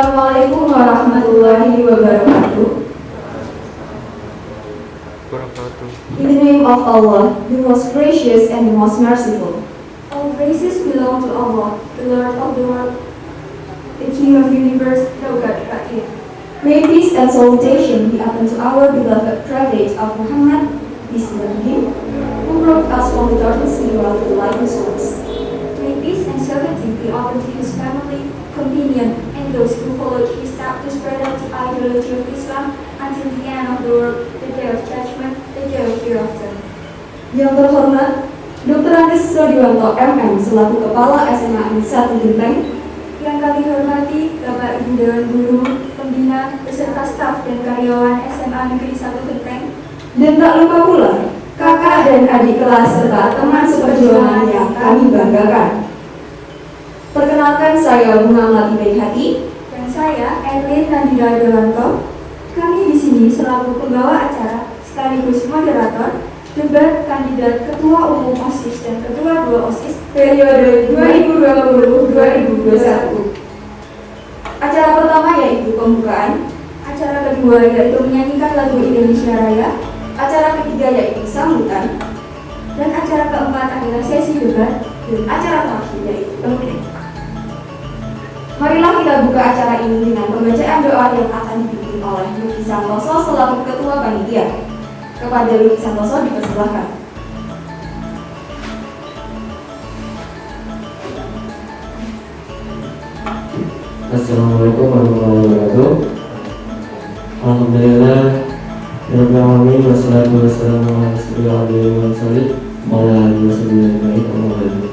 Assalamualaikum warahmatullahi wabarakatuh. In the name of Allah, the most gracious and the most merciful. All praises belong to Allah, the Lord of the world, the King of the universe, the God Rakyat. May peace and salutation be upon to our beloved prophet of Muhammad, peace be upon him, who brought us from the darkness into the light source. May peace and safety be upon to his family, companion, and those who followed his steps to spread out the ideology of Islam until the end of the world, the day of judgment, the day of hereafter. Yang terhormat, Dr. Andes Sodiwanto MM selaku Kepala SMA Negeri 1 Genteng. Yang kami hormati Bapak Ibu Dewan Guru, Pembina, beserta staf dan karyawan SMA Negeri 1 Genteng. Dan tak lupa pula, kakak dan adik kelas serta teman seperjuangan yang kami banggakan. Perkenalkan, saya Bunga Melati Baik Hati. Dan saya Erlin Nandira Dewanto. Kami di sini selaku pembawa acara sekaligus moderator debat kandidat Ketua Umum OSIS dan Ketua 2 OSIS Periode 2020-2021. Acara pertama yaitu pembukaan. Acara kedua yaitu menyanyikan lagu Indonesia Raya. Acara ketiga yaitu sambutan. Dan acara keempat adalah sesi debat. Dan acara terakhir yaitu penutup. Marilah kita buka acara ini dengan pembacaan doa yang akan dipimpin oleh Luki Santoso selaku Ketua Panitia. Kepada Luki Santoso dipersilahkan. Assalamualaikum warahmatullahi wabarakatuh. Alhamdulillah rabbil alamin wassalatu wassalamu ala rasulillah wa ala alihi wasallam.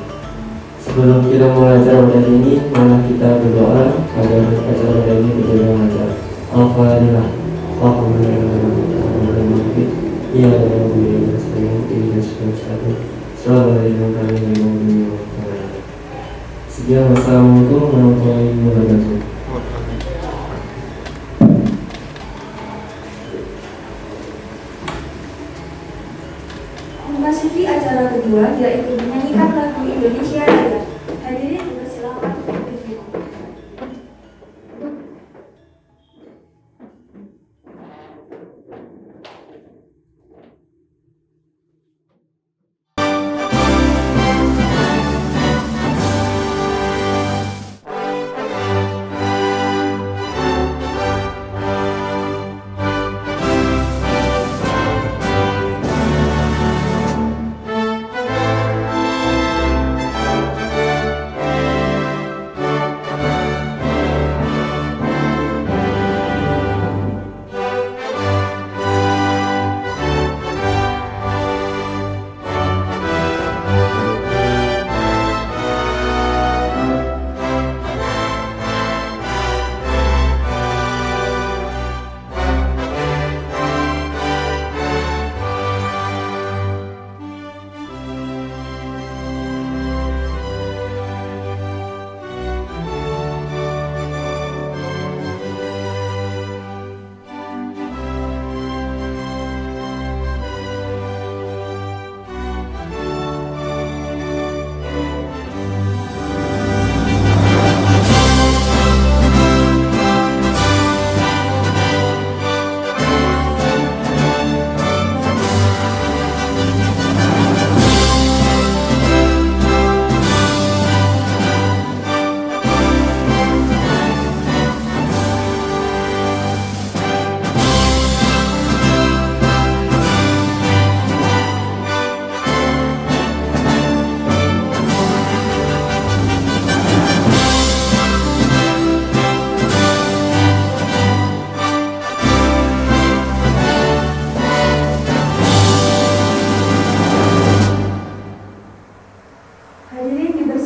Sebelum kita mulai acara pada ini, mari kita berdoa agar acara pada ini berjalan lancar. Al-Fatihah. Sekian, wassalamualaikum warahmatullahi wabarakatuh. Memasuki acara kedua yaitu menyanyikan lagu Indonesia Raya. Hadirin dipersilakan untuk berdiri.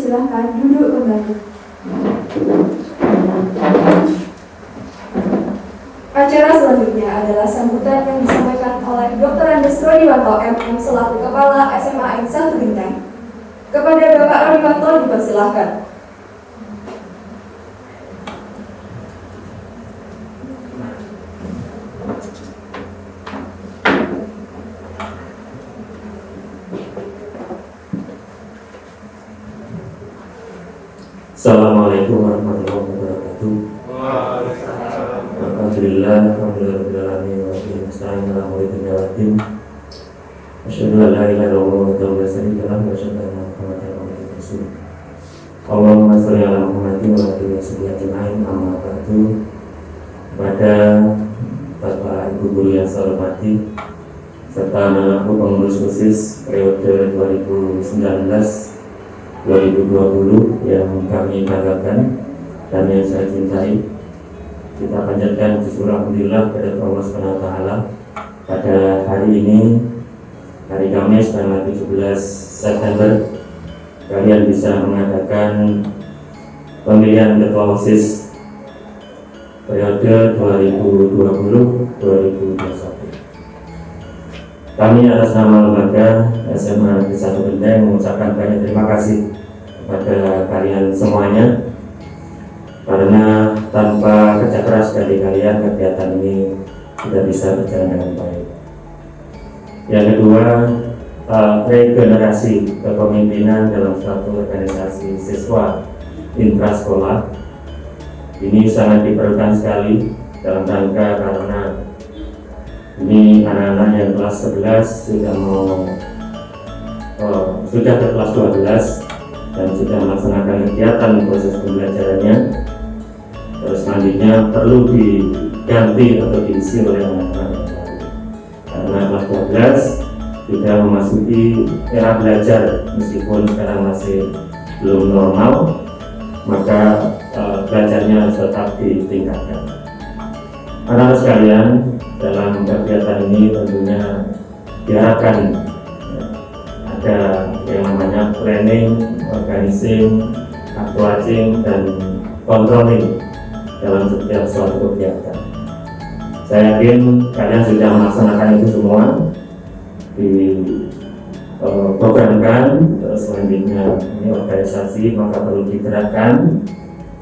Silakan duduk kembali. Acara selanjutnya adalah sambutan yang disampaikan oleh Dr. Andes Rodiwanto MM selaku Kepala SMA Negeri 1 Genteng. Kepada Bapak Rodiwanto dipersilahkan. Assalamualaikum warahmatullahi wabarakatuh. Alhamdulillah, alhamdulillahirobbilalamin, wa bihi nasta'in ala umuri dunya waddin. Asyhadu an la ilaha illallah wahdahu la syarika lahu wa asyhadu anna Muhammadan abduhu wa rasuluh. Allahumma shalli ala Muhammadin wa ala alihi wa sahbihi ajma'in. Amma ba'du. Kepada Bapak Ibu guru yang saya hormati serta anak-anakku pengurus OSIS periode 2019-2020 yang kami banggakan dan yang saya cintai, kita panjatkan syukur alhamdulillah kepada Allah SWT pada hari ini, hari Kamis tanggal 17 September, kalian bisa mengadakan pemilihan ketua OSIS periode 2020-2021. Kami atas nama lembaga SMA Negeri 1 Benteng mengucapkan banyak terima kasih kepada kalian semuanya, karena tanpa kerja keras dari kalian kegiatan ini tidak bisa berjalan dengan baik. Yang kedua, regenerasi kepemimpinan dalam suatu organisasi siswa intrasekolah ini sangat diperlukan sekali dalam rangka karena ini anak-anak yang kelas 11 sudah ke kelas 12 dan sudah melaksanakan kegiatan proses pembelajarannya. Terus selanjutnya perlu diganti atau diisi oleh anak-anak yang lain. Karena kelas 12 sudah memasuki era belajar, meskipun sekarang masih belum normal, maka belajarnya tetap ditingkatkan. Anak-anak sekalian, dalam kegiatan ini tentunya diharapkan ada yang namanya planning, organizing, actualizing, dan controlling dalam setiap suatu kegiatan. Saya yakin kalian sudah melaksanakan itu semua, diprogramkan. Terus selanjutnya ini organisasi maka perlu digerakkan,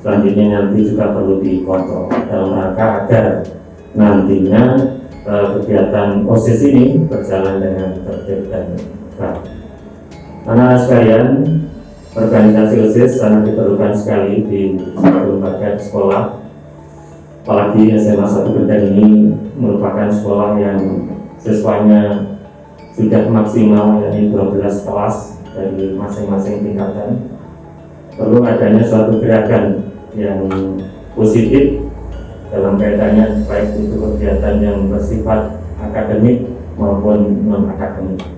selanjutnya nanti juga perlu dikontrol dalam rangka agar nantinya kegiatan OSIS ini berjalan dengan tertib dan baik. Anak-anak sekalian, organisasi OSIS sangat diperlukan sekali di lembaga sekolah. Apalagi SMA 1 Benteng ini merupakan sekolah yang siswanya sudah maksimal, yakni 12 kelas dari masing-masing tingkatan. Perlu adanya suatu gerakan yang positif dalam kaitannya, baik itu kegiatan yang bersifat akademik maupun non-akademik.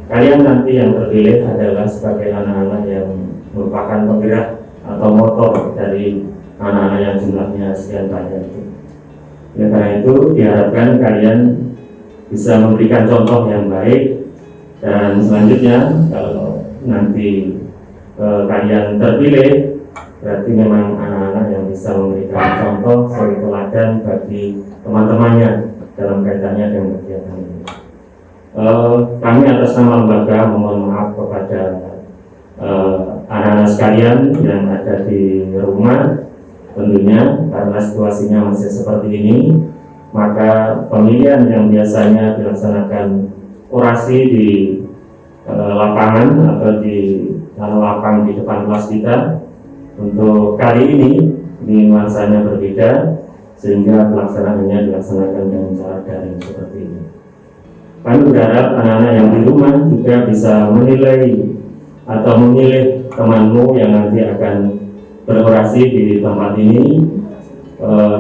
Kalian nanti yang terpilih adalah sebagai anak-anak yang merupakan penggerak atau motor dari anak-anak yang jumlahnya sekian banyak itu. Oleh karena itu diharapkan kalian bisa memberikan contoh yang baik, dan selanjutnya kalau nanti kalian terpilih, berarti memang anak-anak yang bisa memberikan contoh sebagai teladan bagi teman-temannya dalam kaitannya dengan kegiatan ini. Kami atas nama lembaga mohon maaf kepada anak-anak sekalian yang ada di rumah. Tentunya karena situasinya masih seperti ini, maka pemilihan yang biasanya dilaksanakan orasi di lapangan atau di lapang di depan kelas kita, untuk kali ini nuansanya berbeda, sehingga pelaksanaannya dilaksanakan dengan cara daring seperti ini. Kami berharap anak-anak yang di rumah juga bisa menilai atau memilih temanmu yang nanti akan berorasi di tempat ini.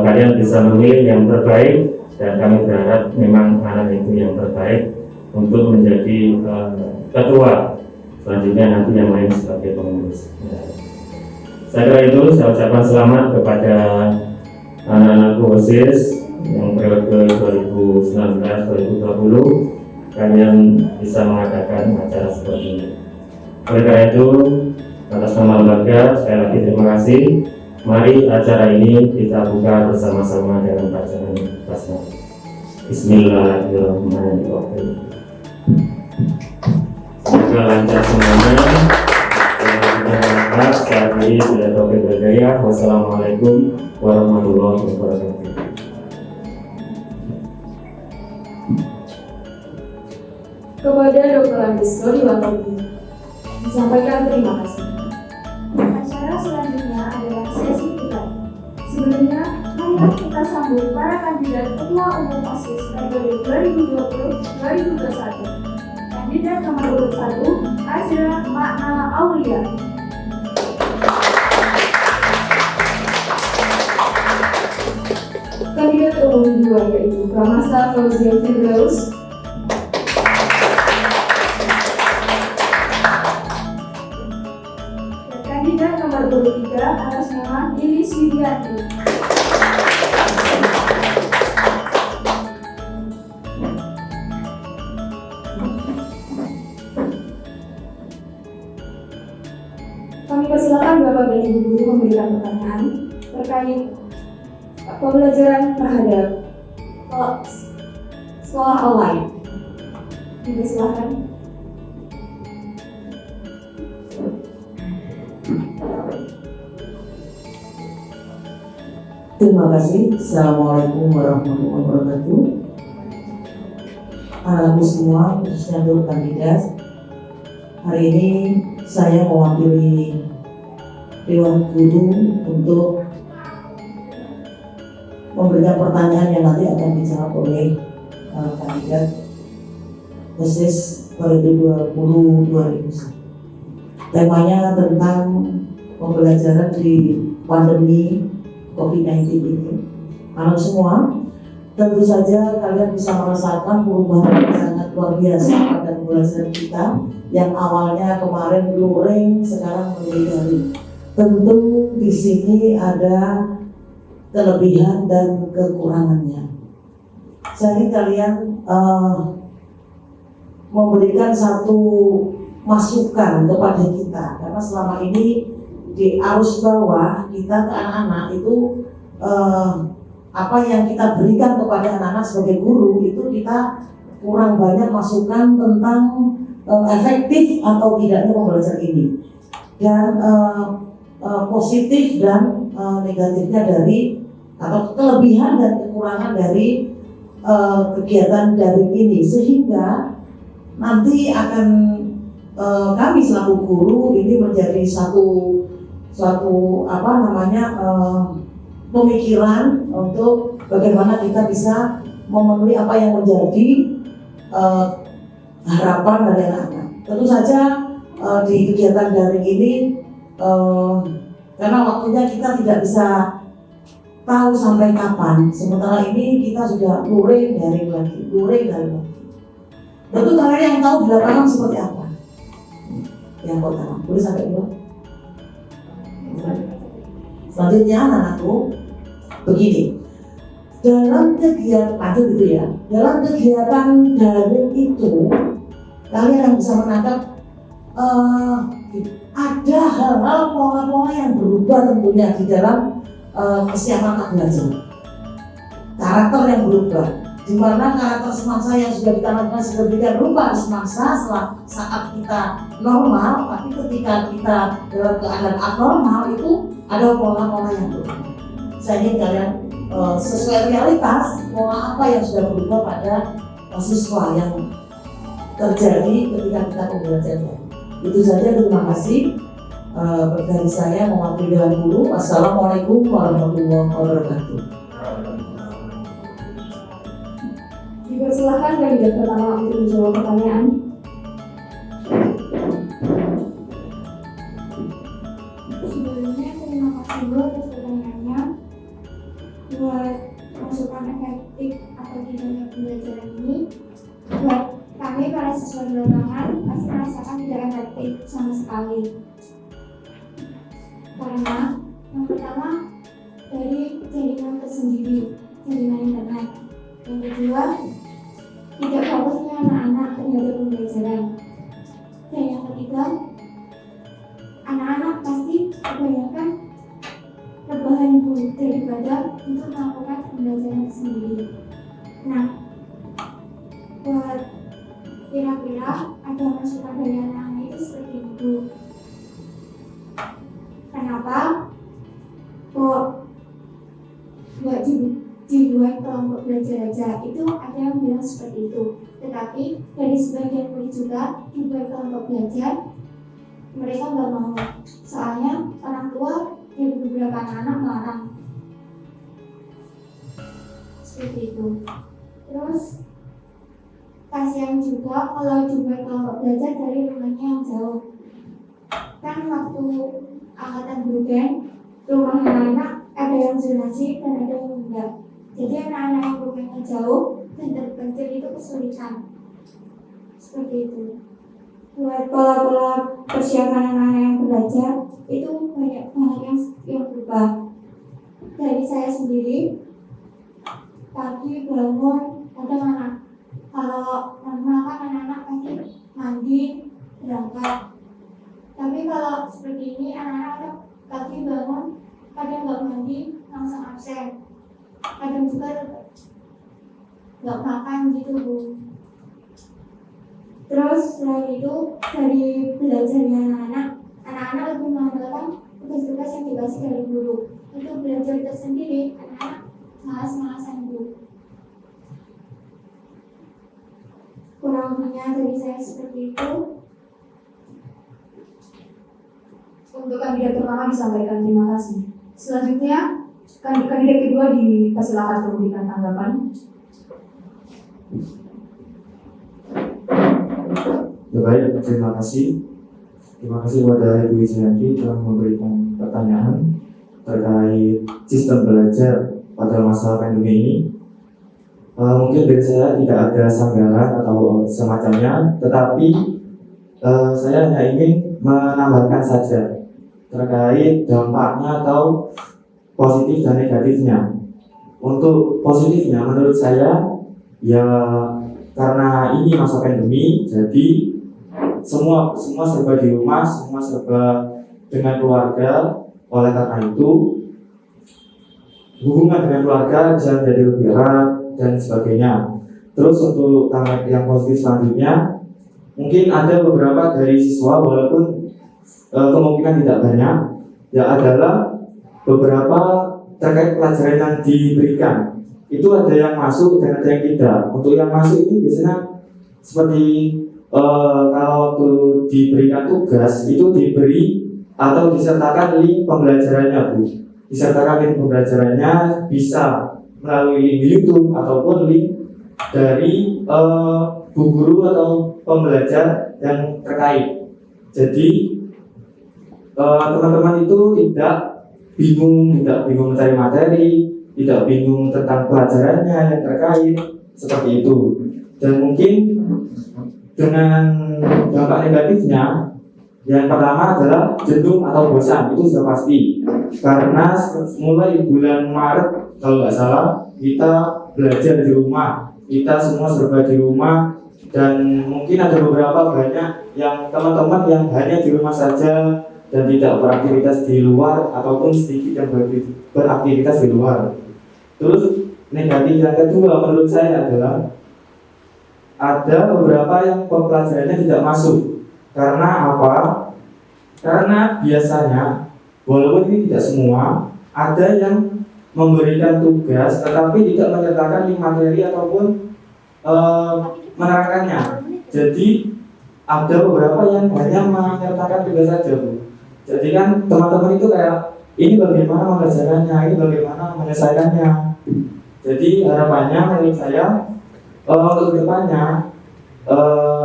Kalian bisa memilih yang terbaik, dan kami berharap memang anak itu yang terbaik untuk menjadi ketua, selanjutnya nanti yang lain sebagai pengurus. Saya kira itu, saya ucapkan selamat kepada anak-anak OSIS yang periode 2019-2020. Kalian bisa mengadakan acara seperti ini. Oleh karena itu, atas nama lembaga, sekali lagi terima kasih. Mari acara ini kita buka bersama-sama dengan bacaan basmalah. Bismillahirrahmanirrahim. Semoga lancar semuanya. Saat ini sudah taufiq wal hidayah. Wassalamualaikum warahmatullahi wabarakatuh. Kepada Dr. Andes Rodiwanto disampaikan terima kasih. Acara selanjutnya adalah sesi debat. Sebelumnya, mari Selanjutnya kita sambut para kandidat Ketua Umum OSIS periode 2020-2021. Kandidat nomor urut 1, Azra Makna Aulia. Kandidat umum 2 yaitu Pramasta Fauzian Firdaus. Dan kandidat nomor urut 3 atas nama Lilis Widianti. Kami persilakan Bapak dan Ibu Guru memberikan pertanyaan terkait pembelajaran terhadap sekolah online. Dipersilakan. Terima kasih. Assalamualaikum warahmatullahi wabarakatuh. Anak-anakku semua, khususnya untuk kandidat, hari ini saya mewakili Dewan Guru untuk memberikan pertanyaan yang nanti akan dijawab oleh kandidat OSIS periode 2021. Temanya tentang pembelajaran di pandemi COVID-19 ini. Anak semua, tentu saja kalian bisa merasakan perubahan yang sangat luar biasa pada pembelajaran kita yang awalnya kemarin luring, sekarang menjadi daring. Tentu di sini ada kelebihan dan kekurangannya. Jadi kalian memberikan satu masukan kepada kita, karena selama ini di arus bawah kita ke anak-anak itu apa yang kita berikan kepada anak-anak sebagai guru itu kita kurang banyak masukan tentang efektif atau tidaknya pembelajaran ini, dan positif dan negatifnya dari atau kelebihan dan kekurangan dari kegiatan daring ini, sehingga nanti akan kami selaku guru ini menjadi suatu pemikiran untuk bagaimana kita bisa memenuhi apa yang menjadi harapan dari anak-anak. Tentu saja di kegiatan daring ini karena waktunya kita tidak bisa tahu sampai kapan. Sementara ini kita sudah luring daring lagi. Tentu kalian yang tahu di lapangan seperti apa. Yang pertama, boleh sampai dua. Selanjutnya anak-anakku, begini. Dalam kegiatan dalam kegiatan daring itu kalian yang bisa menangkap ada hal-hal pola-pola yang berubah tentunya di dalam kesiapan belajar. Karakter yang berubah, di mana karakter semangsa yang sudah ditanamkan sedemikian rupa di semangsa saat kita normal, tapi ketika kita dalam keadaan abnormal itu ada pola-pola yang berubah. Saya ingin kalian sesuai realitas pola apa yang sudah berubah pada siswa yang terjadi ketika kita pembelajaran. Itu saja, terima kasih. Dari saya mewakili Dewan Guru. Wassalamualaikum warahmatullahi wabarakatuh. Dipersilakan kandidat pertama untuk menjawab pertanyaan. Sebelumnya terima kasih Bu atas pertanyaannya. Buat masukan efektif atau tidaknya pembelajaran ini, buat kami para siswa di lapangan pasti merasakan tidak efektif sama sekali. Karena yang pertama dari jaringan tersendiri, jaringan internet. Yang kedua, tidak fokusnya anak-anak terhadap pembelajaran. Dan yang ketiga, anak-anak pasti kebanyakan rebahan daripada untuk melakukan pembelajaran sendiri. Nah, buat kira-kira ada masukan dari anak-anak itu seperti itu. Kenapa? Kok buat dibuat kelompok belajar aja, itu ada yang bilang seperti itu. Tetapi dari sebagian murid juga dibuat kelompok belajar, mereka nggak mau. Soalnya orang tua dari beberapa anak-anak melarang. seperti itu. Terus kasihan juga kalau belajar dari rumahnya yang jauh. Kan waktu angkatan Brugen, rumah anak-anak ada yang zonasi dan ada yang enggak. Jadi anak-anak yang rumahnya jauh dan terpencil itu kesulitan. Seperti itu. Buat pola-pola persiapan anak-anak yang belajar itu banyak hal yang berubah. Dari saya sendiri, pagi bangun kadang anak. Kalau normal kan anak-anak pasti mandi, berangkat. Tapi kalau seperti ini anak-anak pagi bangun kadang nggak mandi langsung absen. Kadang juga nggak makan gitu Bu. Terus selain itu dari belajarnya anak-anak lebih mengandalkan tugas-tugas yang dikasih dari guru. Itu belajar tersendiri, anak-anak malas-malasan Bu. Kurang lebihnya dari saya seperti itu. Untuk kandidat pertama disampaikan terima kasih. Selanjutnya, kandidat kedua dipersilakan untuk memberikan tanggapan. Ya baik, terima kasih. Terima kasih kepada Ibu Isyanti telah memberikan pertanyaan terkait sistem belajar pada masa pandemi ini. Mungkin dari saya tidak ada sanggahan atau semacamnya, tetapi saya hanya ingin menambahkan saja terkait dampaknya atau positif dan negatifnya. Untuk positifnya menurut saya ya karena ini masa pandemi, jadi semua serba di rumah, semua serba dengan keluarga. Oleh karena itu hubungan dengan keluarga bisa menjadi lebih erat dan sebagainya. Terus untuk tanggapan yang positif selanjutnya, mungkin ada beberapa dari siswa walaupun kemungkinan tidak banyak, ya adalah beberapa terkait pelajaran yang diberikan. Itu ada yang masuk dan ada yang tidak. Untuk yang masuk ini biasanya seperti kalau tuh diberikan tugas itu diberi atau disertakan link pembelajarannya Bu. Disertakan link pembelajarannya bisa melalui link YouTube ataupun link dari bu guru atau pembelajar yang terkait. Jadi teman-teman itu tidak bingung mencari materi, tidak bingung tentang pelajarannya yang terkait seperti itu. Dan mungkin dengan dampak negatifnya, yang pertama adalah jenuh atau bosan, itu sudah pasti. Karena mulai bulan Maret kalau nggak salah kita belajar di rumah, kita semua serba di rumah, dan mungkin ada beberapa banyak yang teman-teman yang hanya di rumah saja dan tidak beraktivitas di luar ataupun sedikit yang beraktivitas di luar. Terus negatif yang kedua menurut saya adalah ada beberapa yang pembelajarannya tidak masuk. Karena apa? Karena biasanya walaupun ini tidak semua, ada yang memberikan tugas tetapi tidak menyertakan link materi ataupun menerangkannya. Jadi ada beberapa yang hanya menyertakan tugas saja Bu. Jadi kan teman-teman itu kayak ini bagaimana mengerjakannya, ini bagaimana menyelesaikannya. Jadi harapannya menurut saya untuk kedepannya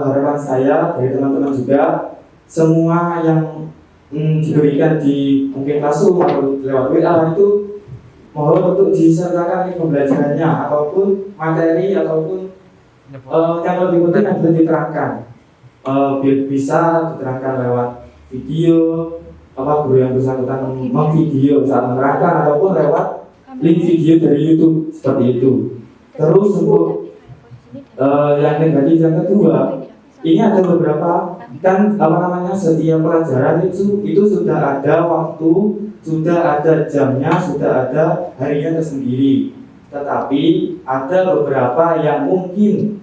harapan saya dari teman-teman juga semua yang diberikan di mungkin classroom atau lewat WA itu mohon untuk disertakan pembelajarannya ataupun materi ataupun yang lebih penting yang bisa diterangkan bisa diterangkan lewat video guru yang bersangkutan memvideo saat menerangkan ataupun lewat link video dari YouTube seperti itu. Terus untuk yang negatif yang kedua, ini ada beberapa kan setiap pelajaran itu sudah ada waktu, sudah ada jamnya, sudah ada harinya tersendiri. Tetapi ada beberapa yang mungkin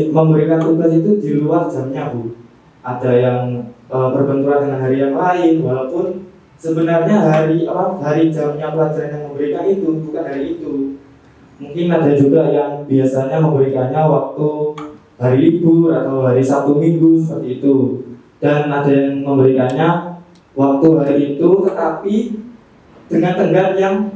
memberikan tugas itu di luar jamnya Bu. Ada yang berbenturan dengan hari yang lain, walaupun sebenarnya hari jamnya pelajaran yang memberikan itu bukan hari itu. Mungkin ada juga yang biasanya memberikannya waktu hari libur atau hari Sabtu Minggu seperti itu. Dan ada yang memberikannya waktu hari itu tetapi dengan tenggat yang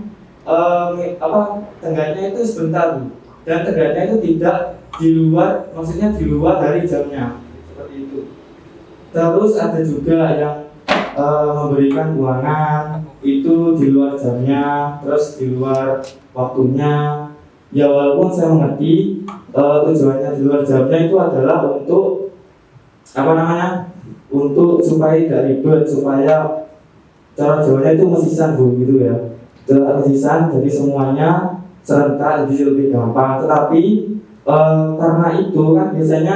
tenggatnya itu sebentar dan tenggatnya itu tidak di luar, maksudnya di luar dari jamnya seperti itu. Terus ada juga yang memberikan uangan itu di luar jamnya, terus di luar waktunya. Ya walaupun saya mengerti tujuannya di luar jamnya itu adalah untuk untuk supaya tidak ribet, supaya cara jualnya itu mesisan Bu gitu ya. Mesisan jadi semuanya serentak jadi lebih gampang. Tetapi karena itu kan biasanya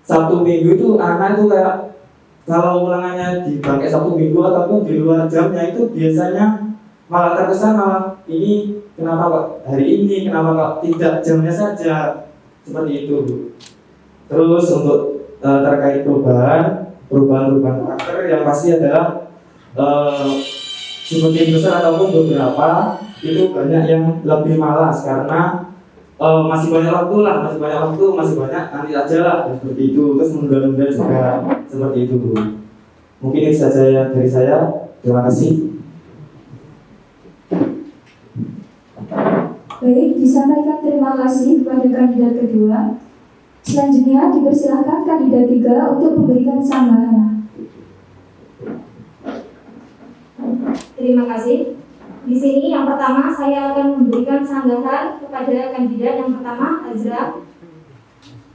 Sabtu Minggu itu anak itu kayak kalau ulangannya di bangkai Sabtu Minggu ataupun di luar jamnya itu biasanya malah terkesan malah ini kenapa kok hari ini, kenapa kok tidak jamnya saja, seperti itu Bu. Terus untuk terkait perubahan karakter yang pasti adalah sebagian besar ataupun beberapa itu banyak yang lebih malas karena masih banyak waktu, masih banyak nanti aja lah seperti itu. Terus menunda-nunda juga seperti itu Bu. Mungkin itu saja dari saya. Terima kasih. Baik, disampaikan terima kasih kepada kandidat kedua. Selanjutnya dipersilakan kandidat 3 untuk memberikan sanggahan. Terima kasih. Di sini yang pertama saya akan memberikan sanggahan kepada kandidat yang pertama, Azra.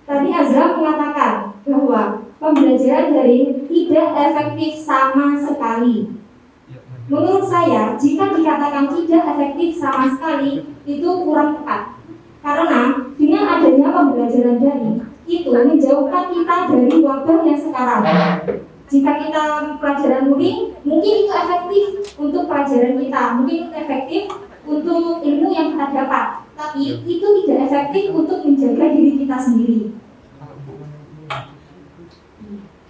Tadi Azra mengatakan bahwa pembelajaran daring tidak efektif sama sekali. Menurut saya, jika dikatakan tidak efektif sama sekali, itu kurang tepat. Karena dengan adanya pembelajaran daring, itu menjauhkan kita dari wabah yang sekarang. Jika kita pelajaran luring, mungkin itu efektif untuk pelajaran kita, mungkin itu efektif untuk ilmu yang kita dapat, tapi itu tidak efektif untuk menjaga diri kita sendiri.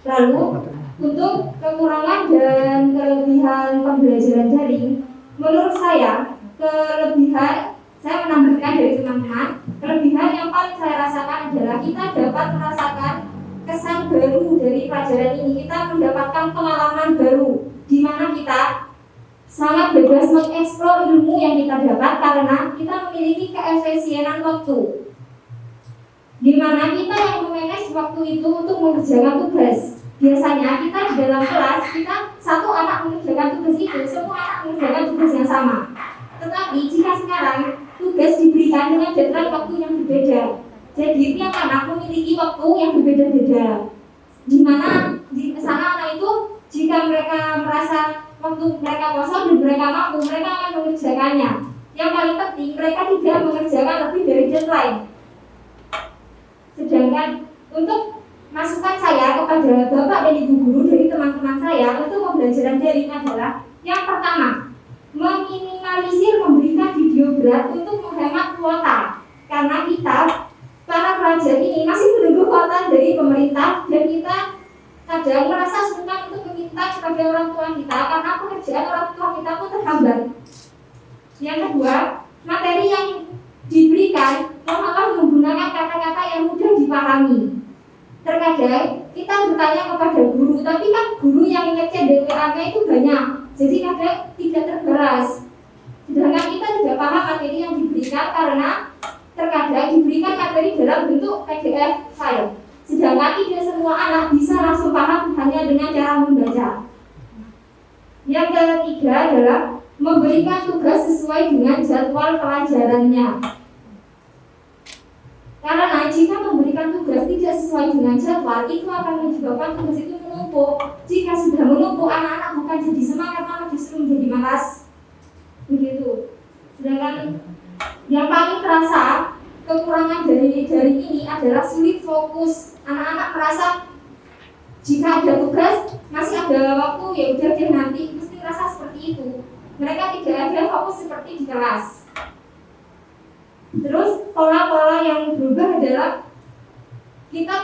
Lalu, untuk kekurangan dan kelebihan pembelajaran daring, menurut saya, saya menambahkan dari teman-teman, kelebihan yang paling saya rasakan adalah kita dapat merasakan kesan baru dari pelajaran ini. Kita mendapatkan pengalaman baru di mana kita sangat bebas mengeksplor ilmu yang kita dapat karena kita memiliki keefisienan waktu, di mana kita yang memanage waktu itu untuk mengerjakan tugas. Biasanya kita di dalam kelas, satu anak mengerjakan tugas itu, semua anak mengerjakan tugas yang sama. Tetapi jika sekarang tugas diberikan dengan deadline waktu yang berbeda, jadi tiap anak memiliki waktu yang berbeda-beda. Di mana di sana anak itu jika mereka merasa waktu mereka kosong dan mereka mampu, mereka akan mengerjakannya. Yang paling penting mereka tidak mengerjakan lebih dari deadline. Sedangkan untuk masukan saya kepada Bapak dan Ibu guru dari teman-teman saya untuk pembelajaran daring adalah yang pertama, meminimalisir memberikan video berat untuk menghemat kuota. Karena kita para pelajar ini masih menunggu kuota dari pemerintah dan kita kadang merasa sungkan untuk meminta kepada orang tua kita karena pekerjaan orang tua kita pun terhambat. Yang kedua, materi yang diberikan mohonlah menggunakan kata-kata yang mudah dipahami. Terkadang kita bertanya kepada guru, tapi kan guru yang ngecek DWA-nya itu banyak, jadi kadang tidak terbalas. Sedangkan kita tidak paham materi yang diberikan karena terkadang diberikan materi dalam bentuk PDF file. Sedangkan tidak semua anak bisa langsung paham hanya dengan cara membaca. Yang ketiga adalah memberikan tugas sesuai dengan jadwal pelajarannya. Karena jika memberikan tugas tidak sesuai dengan jadwal, itu akan menyebabkan tugas itu menumpuk. Jika sudah menumpuk, anak-anak bukan jadi semangat, malah justru menjadi malas. Begitu. Sedangkan yang paling terasa kekurangan dari ini adalah sulit fokus. Anak-anak merasa jika ada tugas masih ada waktu, ya udah deh nanti, mesti merasa seperti itu. Mereka tidak ada fokus seperti di kelas. Terus pola-pola yang berubah adalah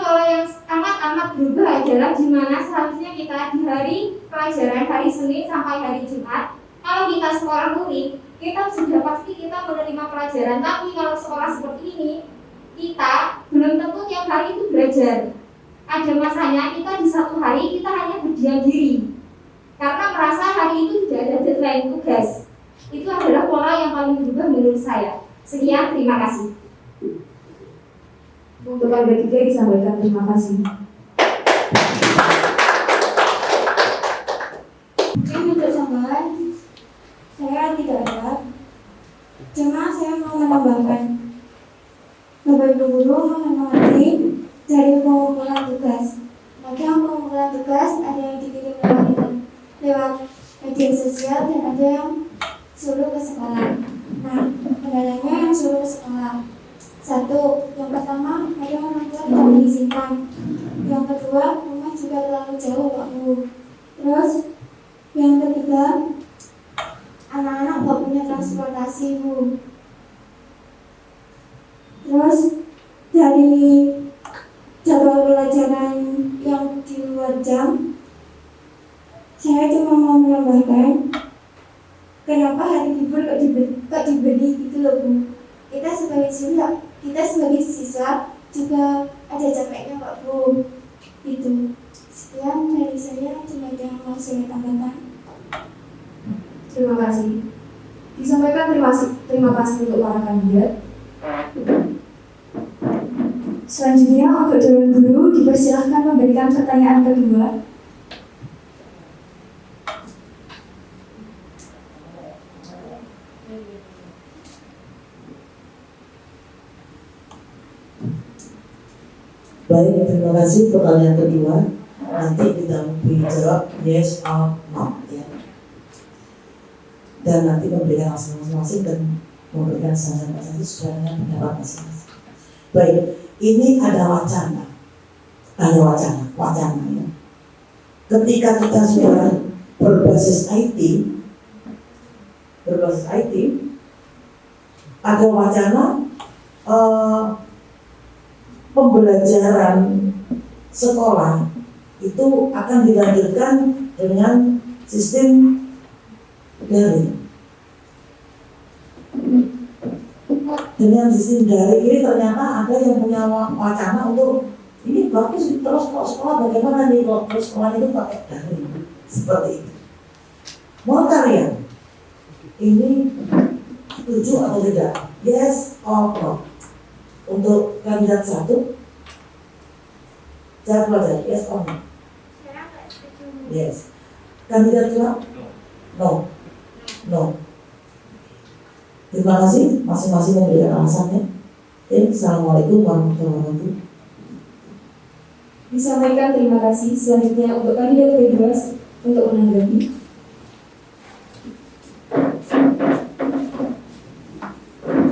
pola yang amat berubah adalah di mana seharusnya kita di hari pelajaran hari Senin sampai hari Jumat, kalau kita sekolah luring, kita sudah pasti kita menerima pelajaran. Tapi kalau sekolah seperti ini, kita belum tentu tiap hari itu belajar. Ada masanya kita di satu hari kita hanya berdiam diri karena merasa hari itu tidak ada deadline tugas. Itu adalah pola yang paling berubah menurut saya. Sekian, terima kasih. Untuk Anda tiga disampaikan terima kasih. Untuk tambahan, saya tidak ada. Cuma saya mau menambahkan, Bapak Ibu Guru menemani dari pengumpulan tugas. Maka pengumpulan tugas ada yang dikirim lewat media sosial dan ada yang suruh ke sekolah. Nah, kendalanya yang suruh ke sekolah. Satu, yang pertama ada orang tua tidak mengizinkan. Yang kedua, rumah juga terlalu jauh, Pak Bu. Terus, yang ketiga, anak-anak nggak punya transportasi, Bu. Terus, dari jadwal pelajaran yang di luar jam, saya cuma mau menambahkan, kenapa hari libur kok diberi gitu loh, Bu. Kita sebagai siswa juga ada capeknya, Pak Bu. Itu. Sekian dari saya, cuma ada yang mau saya tambahkan. Terima kasih. Disampaikan terima kasih untuk para kandidat. Selanjutnya untuk Dewan Guru dipersilahkan memberikan pertanyaan kedua. Baik, terima kasih. Pertanyaan kedua nanti kita dijawab yes or no ya. Dan nanti memberikan hasil masing-masing dan memberikan saran masing-masing sesuai dengan pendapat masing-masing. Baik, ini ada wacana ya. Ketika kita sudah berbasis IT, ada wacana pembelajaran sekolah itu akan dilanjutkan dengan sistem daring. Dengan sistem daring ini ternyata ada yang punya wacana untuk ini bagus terus kok sekolah bagaimana nih kok terus sekolah itu pakai daring seperti itu. Mau kalian ini setuju atau tidak? Yes or no? Untuk kandidat 1 jawab aja yes or no. Saya nggak setuju. Yes. Kandidat 2 no. Terima kasih masing-masing memberikan alasannya. Oke, assalamualaikum warahmatullahi wabarakatuh. Disampaikan terima kasih. Selanjutnya untuk kandidat kedua untuk menanggapi.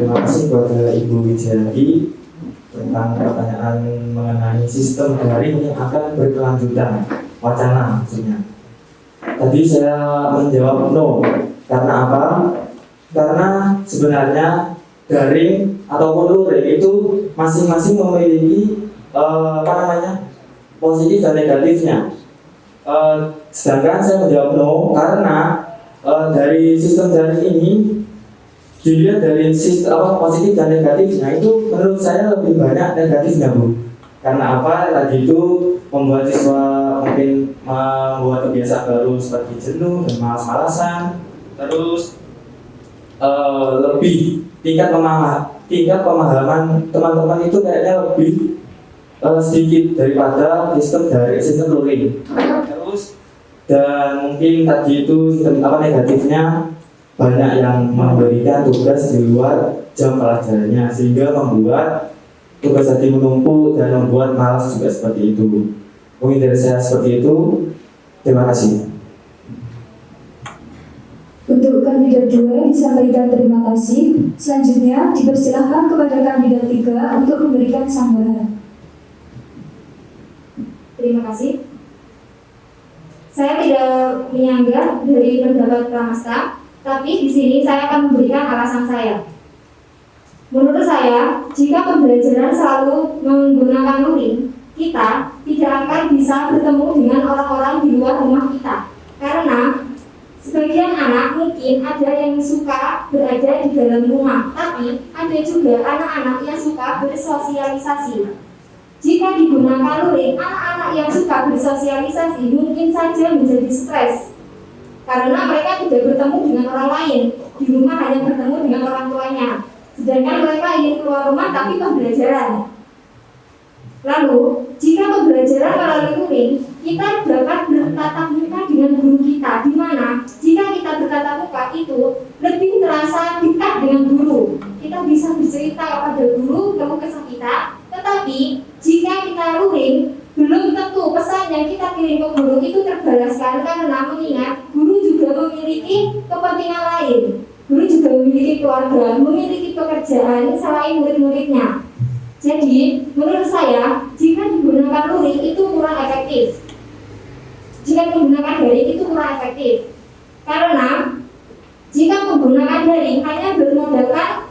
Terima kasih kepada Ibu Widyadi tentang pertanyaan mengenai sistem daring yang akan berkelanjutan, wacana maksudnya. Tadi saya menjawab no. Karena apa? Karena sebenarnya daring ataupun luring itu masing-masing memiliki positif dan negatifnya. Sedangkan saya menjawab no karena dari sistem daring ini dilihat dari sistem positif dan negatifnya itu menurut saya lebih banyak negatifnya, Bu. Karena apa? Tadi itu membuat siswa mungkin membuat kebiasaan baru seperti jenuh dan malas-malasan. Terus lebih tingkat pemahaman teman-teman itu kayaknya lebih sedikit daripada sistem luring. Terus dan mungkin tadi itu sistem negatifnya banyak yang memberikan tugas di luar jam pelajarannya sehingga membuat tugas tadi menumpuk dan membuat malas juga seperti itu. Mungkin dari saya seperti itu. Terima kasih. Untuk kandidat 2 disampaikan terima kasih. Selanjutnya dipersilahkan kepada kandidat 3 untuk memberikan sambutan. Terima kasih. Saya tidak menyanggah dari pendapat Pramasta, tapi di sini saya akan memberikan alasan saya. Menurut saya, jika pembelajaran selalu menggunakan luring, kita tidak akan bisa bertemu dengan orang-orang di luar rumah kita. Karena sebagian anak mungkin ada yang suka berada di dalam rumah, tapi ada juga anak-anak yang suka bersosialisasi. Jika digunakan luring, anak-anak yang suka bersosialisasi mungkin saja menjadi stres. karena mereka tidak bertemu dengan orang lain. Di rumah hanya bertemu dengan orang tuanya. Sedangkan mereka ingin keluar rumah tapi pembelajaran. Lalu, jika pembelajaran melalui luring, kita dapat bertatap muka dengan guru kita, di mana jika kita bertatap muka itu lebih terasa dekat dengan guru. Kita bisa bercerita kepada guru keluh kesah kita, tetapi jika kita luring, belum tentu pesan yang kita kirim ke guru itu terbalaskan, karena mengingat guru juga memiliki kepentingan lain. Guru juga memiliki keluarga, memiliki pekerjaan selain murid-muridnya. Jadi, menurut saya, jika digunakan luring itu kurang efektif. Jika menggunakan daring itu kurang efektif. Karena jika menggunakan daring hanya bermodalkan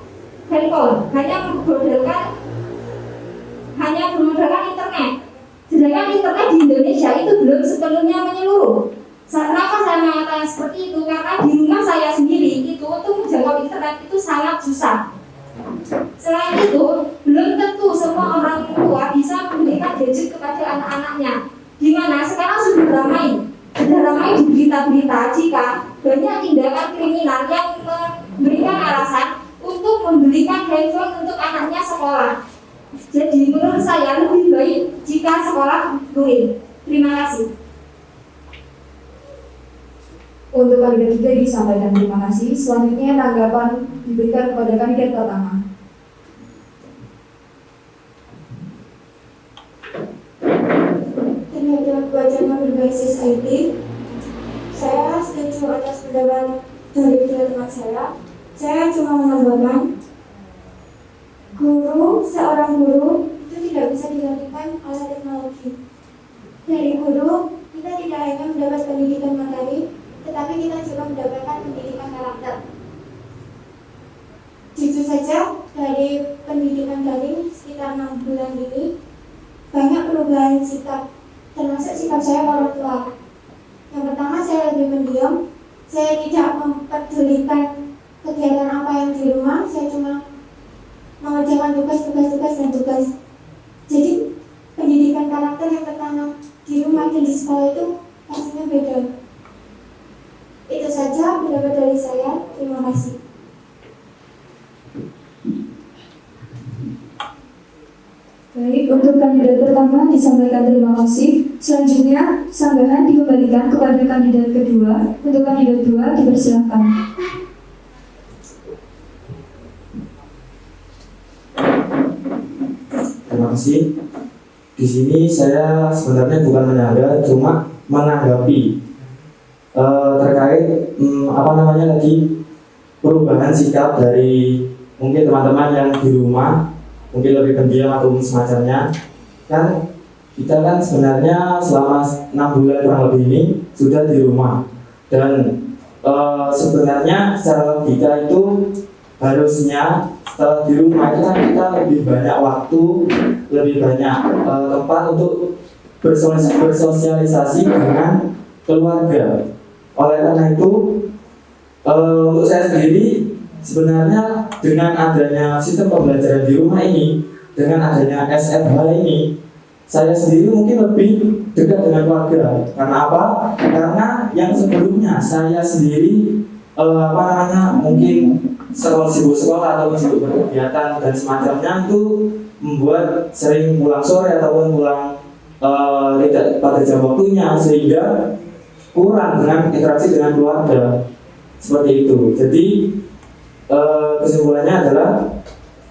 handphone, hanya bermodalkan internet. Sedangkan internet di Indonesia itu belum sepenuhnya menyeluruh. Kenapa saya mengatakan seperti itu? Karena di rumah saya sendiri itu untuk menjangkau internet itu sangat susah. Selain itu, belum tentu semua orang tua bisa memberikan gadget kepada anak-anaknya. Di mana sekarang sudah ramai di berita-berita jika banyak tindakan kriminal yang memberikan alasan untuk membelikan handphone untuk anaknya sekolah. Jadi menurut saya lebih baik jika sekolah luring. Terima kasih. Untuk kandidat 3 disampaikan terima kasih. Selanjutnya tanggapan diberikan kepada kandidat pertama. Terhadap wacana berbasis IT, saya setuju atas pendapat dari teman saya. Saya cuma menambahkan, seorang guru itu tidak bisa digantikan oleh teknologi. Dari guru, kita tidak hanya mendapat pendidikan materi, tetapi kita juga mendapatkan pendidikan karakter. Jujur saja, dari pendidikan daring sekitar 6 bulan ini, banyak perubahan sikap, termasuk sikap saya ke orang tua. Yang pertama, saya lebih mendiam. Saya tidak mempedulikan kegiatan apa yang di rumah. Saya cuma mengerjakan tugas. Jadi, pendidikan karakter yang tertanam di rumah dan di sekolah itu pastinya beda. Itu saja pendapat dari saya. Terima kasih. Baik, untuk kandidat pertama disampaikan terima kasih. Selanjutnya, sanggahan dikembalikan kepada kandidat kedua. Untuk kandidat 2 dipersilakan. Terima kasih. Di sini saya sebenarnya bukan menanggapi, cuma menanggapi terkait perubahan sikap dari mungkin teman-teman yang di rumah, mungkin lebih pendiam atau semacamnya. Kan kita kan sebenarnya selama 6 bulan kurang lebih ini sudah di rumah, dan sebenarnya secara logika itu harusnya setelah di rumah itu kan kita lebih banyak waktu, lebih banyak tempat untuk bersosialisasi dengan keluarga. Oleh karena itu, untuk saya sendiri sebenarnya dengan adanya sistem pembelajaran di rumah ini, dengan adanya SFH ini, saya sendiri mungkin lebih dekat dengan keluarga. Karena apa? Karena yang sebelumnya saya sendiri mungkin sibuk sekolah atau sibuk berkegiatan dan semacamnya, itu membuat sering pulang sore ataupun pulang tidak pada jam waktunya, sehingga kurang dengan interaksi dengan keluarga. Seperti itu. Jadi kesimpulannya adalah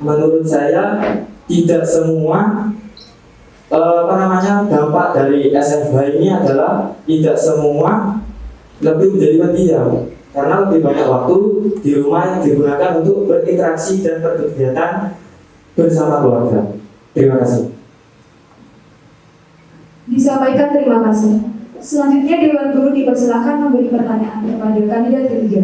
menurut saya tidak semua dampak dari SFH ini adalah tidak semua lebih menjadi pendiam, karena lebih banyak waktu di rumah yang digunakan untuk berinteraksi dan berkegiatan bersama keluarga. Terima kasih. Disampaikan terima kasih. Selanjutnya Dewan Guru dipersilakan memberi pertanyaan kepada kandidat ketiga.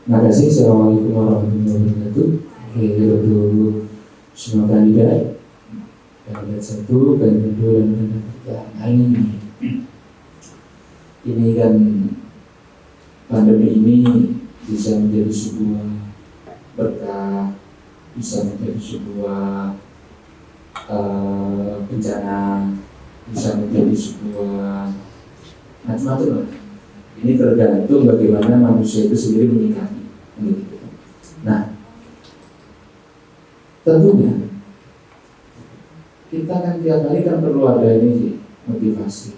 Terima kasih. Assalamualaikum warahmatullahi wabarakatuh. Untuk semua kandidat 1, kandidat 2, dan kandidat 3. Ini kan pandemi ini bisa menjadi sebuah berkah, bisa menjadi sebuah bencana, bisa menjadi sebuah macam-macam lah. Ini tergantung bagaimana manusia itu sendiri menyikapi. Nah, tentunya kita kan tiap hari kan perlu ada ini sih, motivasi.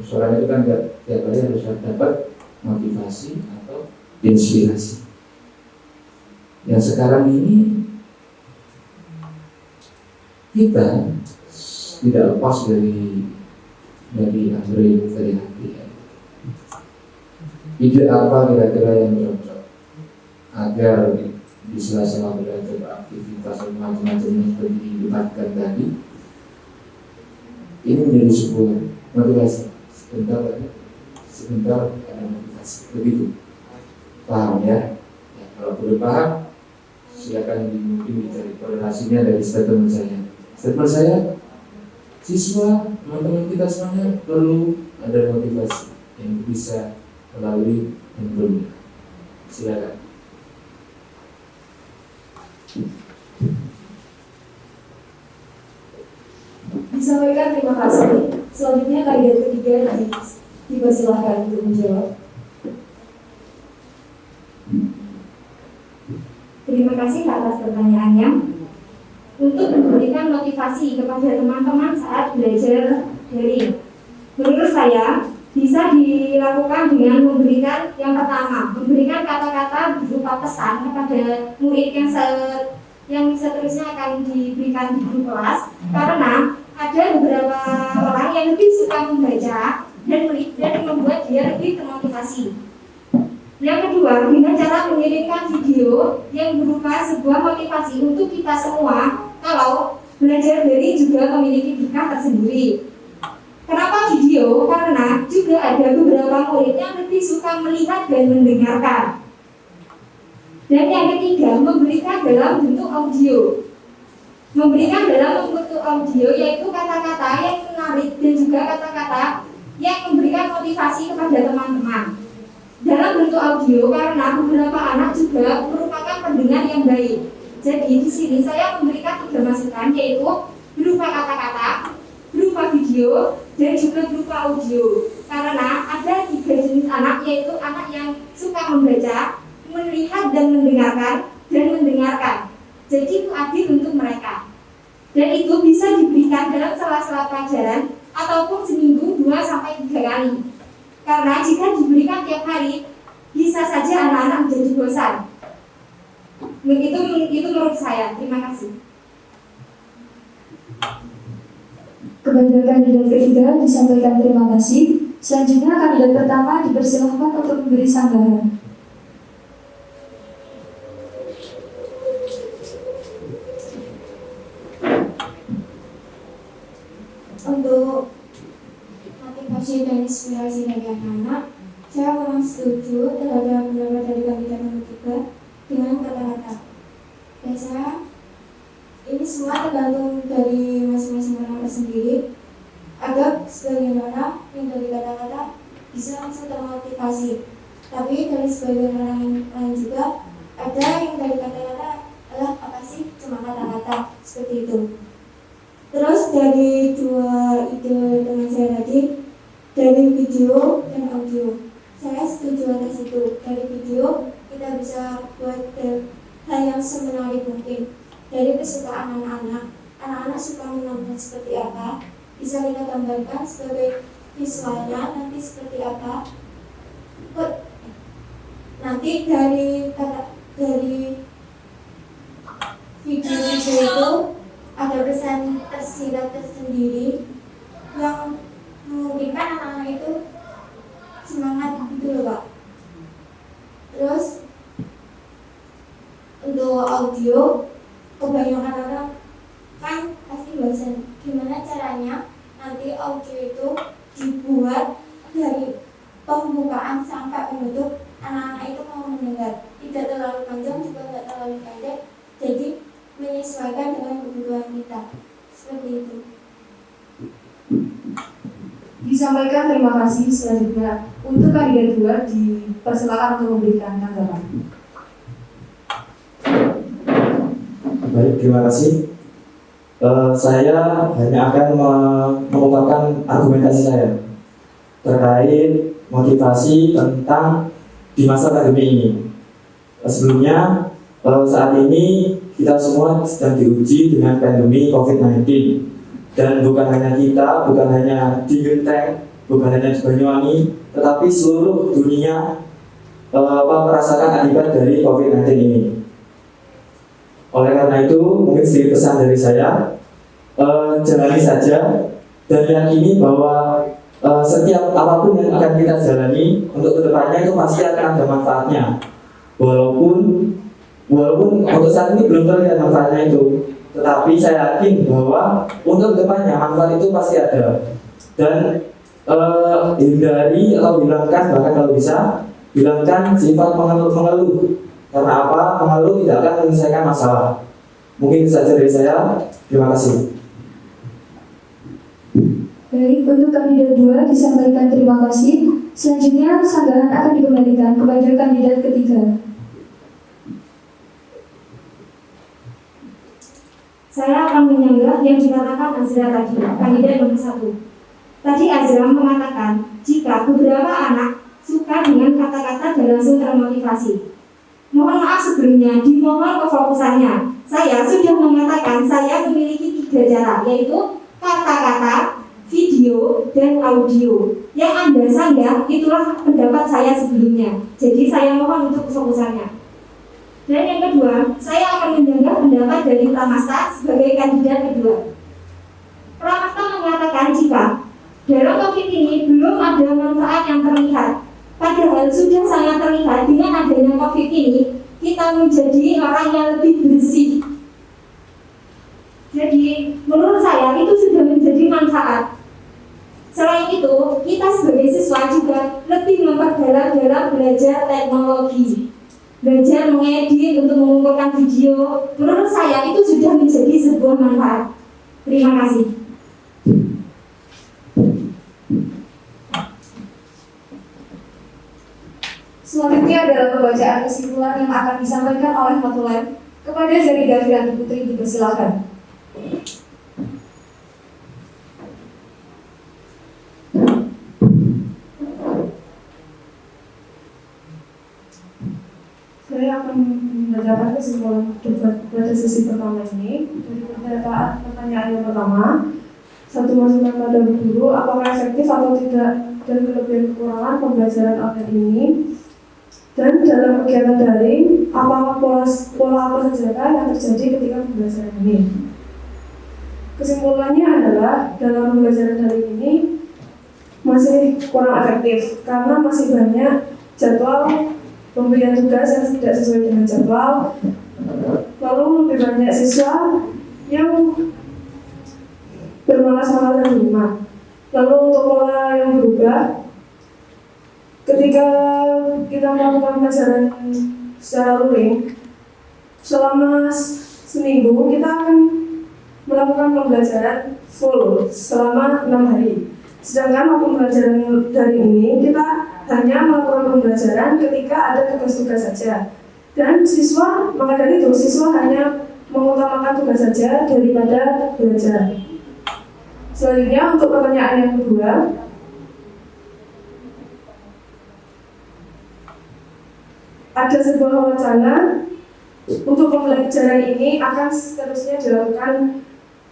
Seorang itu kan tiap hari harus dapat motivasi atau inspirasi. Yang sekarang ini kita tidak lepas dari Andre dari hati. Ide apa kira-kira yang cocok agar di sela-sela belajar beraktivitas dan macam-macam yang seperti didebatkan tadi ini menjadi sebuah motivasi. Sebentar ada motivasi, begitu. Paham ya? Kalau belum paham, silakan mungkin dicari korelasinya dari statement saya. Statement saya, siswa, teman-teman kita semuanya perlu ada motivasi yang bisa melalui handphone. Silakan. Disampaikan terima kasih. Selanjutnya kandidat ketiga dipersilahkan untuk menjawab. Terima kasih atas pertanyaannya. Untuk memberikan motivasi kepada teman-teman saat belajar daring, menurut saya bisa dilakukan dengan memberikan yang pertama, memberikan kata-kata berupa pesan kepada murid yang seterusnya akan diberikan di grup kelas, karena ada beberapa orang yang lebih suka membaca dan membuat dia lebih termotivasi. Yang kedua, dengan cara mengirimkan video yang berupa sebuah motivasi untuk kita semua kalau belajar daring juga memiliki berkah tersendiri. Kenapa video? Karena juga ada beberapa murid yang lebih suka melihat dan mendengarkan. Dan yang ketiga, memberikan dalam bentuk audio. Memberikan dalam bentuk audio yaitu kata-kata yang menarik dan juga kata-kata yang memberikan motivasi kepada teman-teman. Dalam bentuk audio karena beberapa anak juga merupakan pendengar yang baik. Jadi di sini saya memberikan 3 masukan yaitu berupa kata-kata, berupa video, dan juga berupa audio. Karena ada 3 jenis anak yaitu anak yang suka membaca, melihat dan mendengarkan. Jadi itu adil untuk mereka. Dan itu bisa diberikan dalam sela-sela pelajaran ataupun seminggu 2-3 kali. Karena jika diberikan tiap hari, bisa saja anak-anak menjadi bosan. Itu menurut saya. Terima kasih. Kepada kandidat ketiga disampaikan terima kasih. Selanjutnya kandidat pertama dipersilahkan untuk memberi sanggahan. Untuk motivasi dan inspirasi dari anak-anak, saya kurang setuju terhadap pendapat dari kandidat nomor 3 dengan kata-kata. Biasanya ini semua tergantung dari masing-masing anak sendiri agar sebagaimana yang dari kata-kata bisa langsung termotivasi. Tapi dari sebagian orang lain juga ada yang dari kata-kata adalah apa sih cuma kata-kata seperti itu. Terus dari 2 ide dengan saya tadi, dari video dan audio, saya setuju atas itu. Dari video kita bisa buat hal yang semenarik mungkin. Dari kesukaan anak-anak suka menonton seperti apa, bisa kita gambarkan sebagai visualnya nanti seperti apa. Nanti dari video-video itu ada pesan tersirat tersendiri yang memungkinkan anak-anak itu semangat gitu loh Pak. Terus untuk audio, kebanyakan orang kan pasti bosan. Gimana caranya nanti audio itu dibuat dari pembukaan sampai penutup anak-anak itu mau mendengar, tidak terlalu panjang juga tidak terlalu pendek, jadi menyesuaikan dengan kebutuhan kita. Seperti itu. Disampaikan terima kasih. Selanjutnya untuk kandidat 2 dipersilakan untuk memberikan tanggapan. Baik, terima kasih. Saya hanya akan mengungkapkan argumentasi saya terkait motivasi tentang di masa pandemi ini. Sebelumnya, saat ini kita semua sedang diuji dengan pandemi COVID-19. Dan bukan hanya kita, bukan hanya di Genteng, bukan hanya di Banyuwangi, tetapi seluruh dunia merasakan akibat dari COVID-19 ini. Oleh karena itu, mungkin sedikit pesan dari saya, jalani saja dan yakini bahwa setiap apapun yang akan kita jalani untuk kedepannya itu pasti akan ada manfaatnya. Walaupun untuk saat ini belum terlihat manfaatnya itu, tetapi saya yakin bahwa untuk kedepannya manfaat itu pasti ada. Dan hindari atau hilangkan, bahkan kalau bisa hilangkan sifat mengeluh. Karena apa? Mengeluh tidak akan menyelesaikan masalah. Mungkin itu saja dari saya. Terima kasih. Baik, untuk kandidat 2 disampaikan terima kasih. Selanjutnya sanggahan akan dikembalikan kepada kandidat ketiga. Saya akan menyanggah yang dikatakan Azra tadi, kandidat nomor 1. Tadi Azra mengatakan jika beberapa anak suka dengan kata-kata dan langsung termotivasi. Mohon maaf sebelumnya, dimohon kefokusannya. Saya sudah mengatakan saya memiliki 3 cara, yaitu kata-kata, video, dan audio. Yang Anda sanggah itulah pendapat saya sebelumnya. Jadi saya mohon untuk kefokusannya. Dan yang kedua, saya akan menyanggah pendapat dari Pramasta sebagai kandidat kedua. Pramasta mengatakan jika dalam COVID ini belum ada manfaat yang terlihat. Padahal sudah sangat terlihat dengan adanya COVID ini, kita menjadi orang yang lebih bersih. Jadi, menurut saya itu sudah menjadi manfaat. Selain itu, kita sebagai siswa juga lebih memperdalam dalam belajar teknologi. Belajar mengedit untuk mengumpulkan video, menurut saya itu sudah menjadi sebuah manfaat. Terima kasih. Selanjutnya adalah pembacaan kesimpulan yang akan disampaikan oleh Matulen. Kepada Zari Gavrianti Putri dipersilakan. Saya akan membacakan kesimpulan debat pada sesi pertama ini. Dari pertanyaan yang pertama, satu masukan pada guru, apakah efektif atau tidak dan kelebihan kekurangan pembelajaran online ini? Dan dalam kegiatan daring, apakah pola apa saja yang terjadi ketika pembelajaran ini? Kesimpulannya adalah dalam pembelajaran daring ini masih kurang efektif karena masih banyak jadwal pemberian tugas yang tidak sesuai dengan jadwal. Lalu lebih banyak siswa yang bermalas-malasan di rumah. Lalu untuk pola yang berubah, ketika kita melakukan pelajaran secara luring, selama seminggu kita akan melakukan pembelajaran full selama 6 hari. Sedangkan waktu pembelajaran daring ini kita hanya melakukan pembelajaran ketika ada tugas-tugas saja. Dan maka dari itu siswa hanya mengutamakan tugas saja daripada belajar. Selanjutnya untuk pertanyaan yang kedua, ada sebuah wacana untuk pembelajaran ini akan seterusnya dilakukan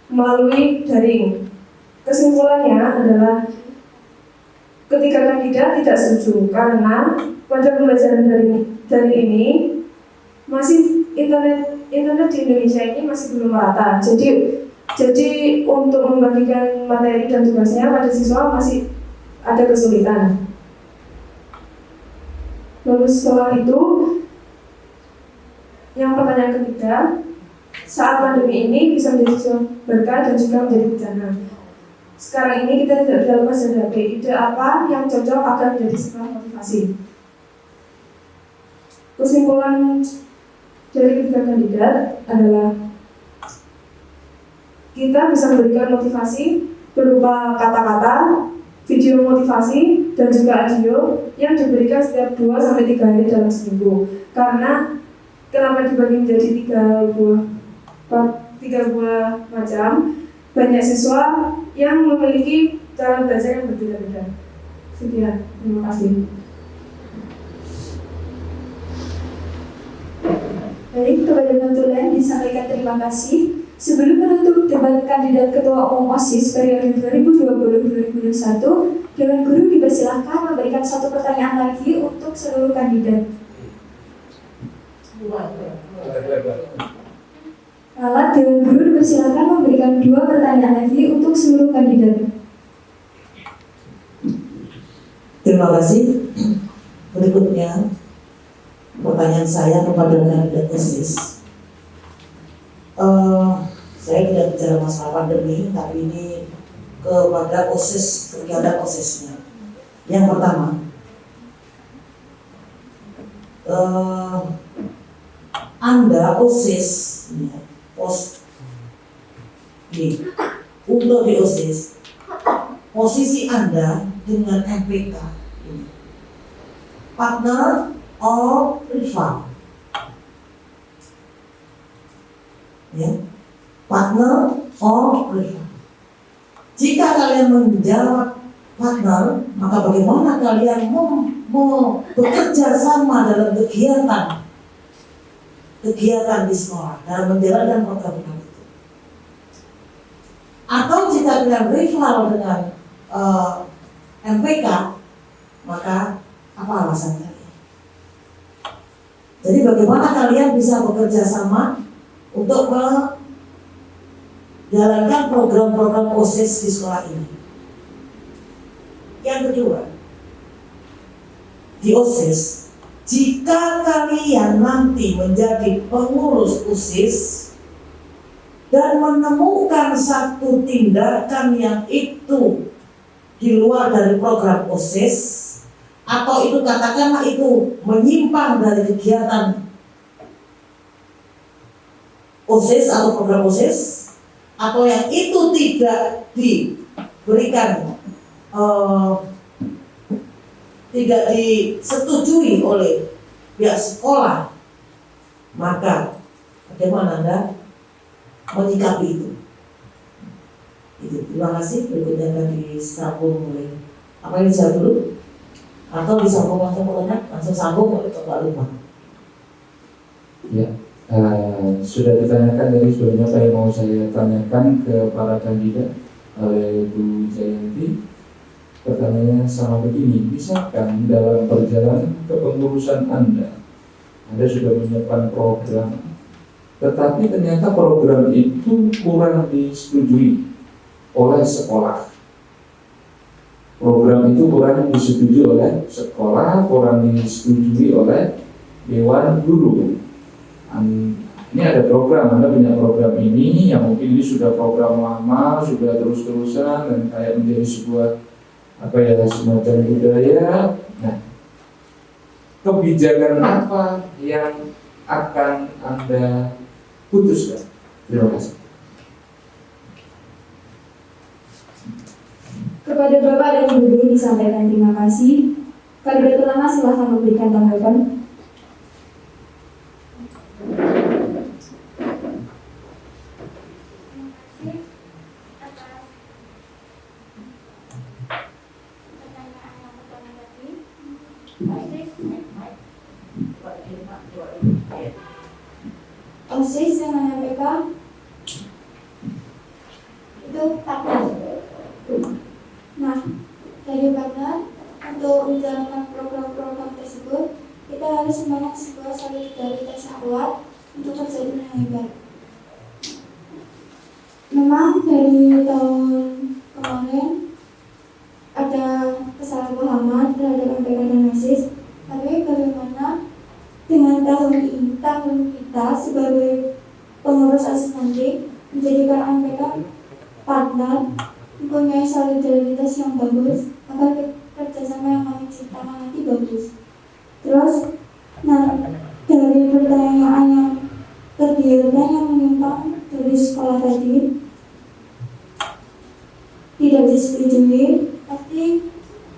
melalui daring. Kesimpulannya adalah ketiga kandidat tidak setuju karena pada pembelajaran daring ini masih internet di Indonesia ini masih belum merata. Jadi untuk membagikan materi dan tugasnya pada siswa masih ada kesulitan. Lalu setelah itu, yang pertanyaan ketiga, saat pandemi ini bisa menjadi berkah dan juga menjadi bencana. Sekarang ini kita tidak bisa lepas dari ide apa yang cocok akan menjadi sebuah motivasi. Kesimpulan dari ketiga kandidat adalah kita bisa memberikan motivasi berupa kata-kata, video motivasi, dan juga audio yang diberikan setiap 2-3 hari dalam seminggu. Karena kenapa dibagi menjadi tiga buah macam, banyak siswa yang memiliki cara belajar yang berbeda-beda. Sekian, terima kasih. Baik, kepada penuturan disampaikan terima kasih. Sebelum menutup debat kandidat Ketua Umum OSIS periode 2020-2021, Dewan Guru dipersilahkan memberikan satu pertanyaan lagi untuk seluruh kandidat. Alat Dewan Guru dipersilahkan memberikan 2 pertanyaan lagi untuk seluruh kandidat. Terima kasih. Berikutnya pertanyaan saya kepada kandidat OSIS. Saya tidak bicara masalah pandemi, tapi ini kepada OSIS, kegiatan OSISnya. Yang pertama, Anda OSIS, untuk di OSIS, posisi Anda dengan MPK ini, partner or rival? Ya, partner or rival. Jika kalian menjawab partner, maka bagaimana kalian mau bekerja sama dalam kegiatan di sekolah dalam menjalankan program itu? Atau jika kalian rival dengan MPK, maka apa alasan kalian? Jadi bagaimana kalian bisa bekerja sama untuk menjalankan program-program OSIS di sekolah ini? Yang kedua, di OSIS, jika kalian nanti menjadi pengurus OSIS dan menemukan satu tindakan yang itu di luar dari program OSIS, atau itu katakanlah itu menyimpang dari kegiatan OSIS atau program OSIS, atau yang itu tidak diberikan, tidak disetujui oleh pihak sekolah, maka bagaimana Anda menyikapi itu? Terima kasih. Berikutnya akan disambung oleh apa yang saya dulu, atau disambung langsung langsung sambung oleh Bapak Lima. Ya, sudah ditanyakan dari sebelumnya apa yang mau saya tanyakan ke para kandidat oleh Bu Jayanti. Pertanyaannya sama begini, misalkan dalam perjalanan kepengurusan Anda sudah menyiapkan program, tetapi ternyata program itu kurang disetujui oleh sekolah. Program itu kurang disetujui oleh sekolah, kurang disetujui oleh Dewan Guru. Ini ada program, Anda punya program ini, yang mungkin ini sudah program lama, sudah terus-terusan dan kayak menjadi sebuah semacam budaya. Nah, kebijakan apa yang akan Anda putuskan? Terima kasih. Kepada Bapak dan Ibu Guru disampaikan terima kasih. Kandidat pertama silahkan memberikan tanggapan. OSIS dengan MPK itu partner. Nah, dari partner untuk menjalankan program-program tersebut, kita harus membangun sebuah solidaritas yang kuat untuk terjadi yang hebat. Memang dari tahun kemarin ada kesalahpahaman terhadap MPK dan OSIS, tapi bagaimana dengan tahun kita sebagai pengurus OSIS nanti menjadikan MPK partner, mempunyai solidaritas yang bagus agar kerjasama yang kami ciptakan nanti bagus. Terus, nah dari pertanyaan yang terbiarkan yang menyimpang dari sekolah tadi tidak disetujui, pasti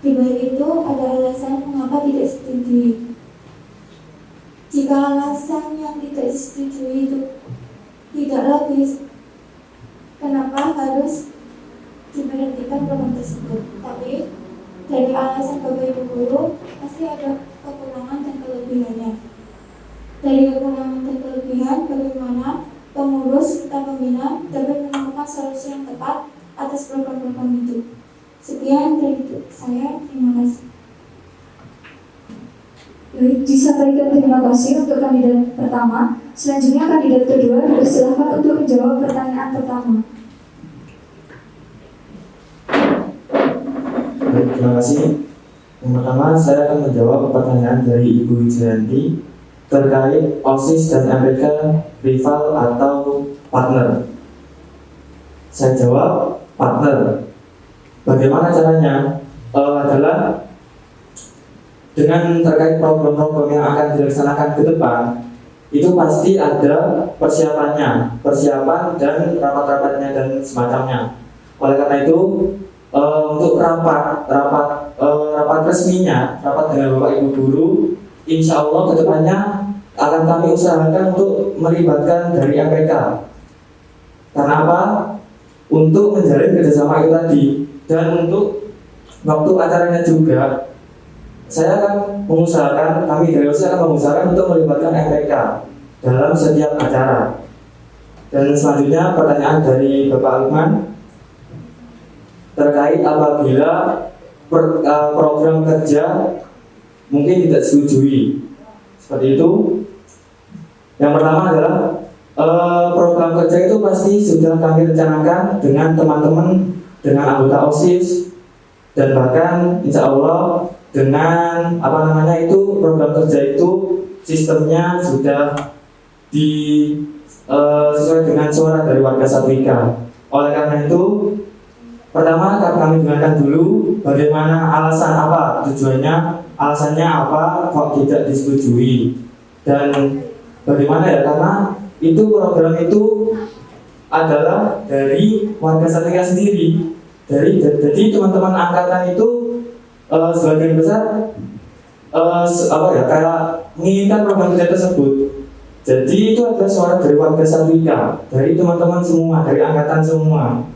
di balik itu ada alasan mengapa tidak disetujui. Jika alasan yang tidak disetujui itu tidak logis, kenapa harus diberhentikan program tersebut? Tapi dari alasan Bapak Ibu Guru pasti ada kekurangan dan kelebihannya. Dari kekurangan dan kelebihan, bagaimana pengurus serta pembina dapat menemukan solusi yang tepat atas program-program itu. Sekian dari saya, terima kasih. Baik, disampaikan terima kasih untuk kandidat pertama. Selanjutnya kandidat kedua dipersilakan untuk menjawab pertanyaan pertama. Baik, terima kasih. Yang pertama, saya akan menjawab pertanyaan dari Ibu Wijayanti terkait OSIS dan MPK rival atau partner. Saya jawab partner. Bagaimana caranya? Adalah dengan terkait program-program yang akan dilaksanakan ke depan, itu pasti ada persiapan dan rapat-rapatnya dan semacamnya. Oleh karena itu, untuk rapat resminya, rapat dengan Bapak Ibu Guru, insya Allah kedepannya akan kami usahakan untuk melibatkan dari MPK. Karena apa? Untuk menjalin kerjasama itu tadi, dan untuk waktu acaranya juga, saya akan mengusahakan, kami dari OSIS akan mengusahakan untuk melibatkan MPK dalam setiap acara. Dan selanjutnya pertanyaan dari Bapak Lukman terkait apabila program kerja mungkin tidak disetujui. Seperti itu. Yang pertama adalah program kerja itu pasti sudah kami rencanakan dengan teman-teman, dengan anggota OSIS, dan bahkan insya Allah dengan program kerja itu sistemnya sudah sesuai dengan suara dari warga Satrika. Oleh karena itu, pertama kami dengarkan dulu bagaimana alasan apa tujuannya, alasannya apa kok tidak disetujui, dan bagaimana ya, karena itu program itu adalah dari warga Satrika sendiri. Jadi teman-teman angkatan itu sebagian besar kayak menginginkan program kerja tersebut. Jadi itu adalah suara dari warga Satrika, dari teman-teman semua, dari angkatan semua.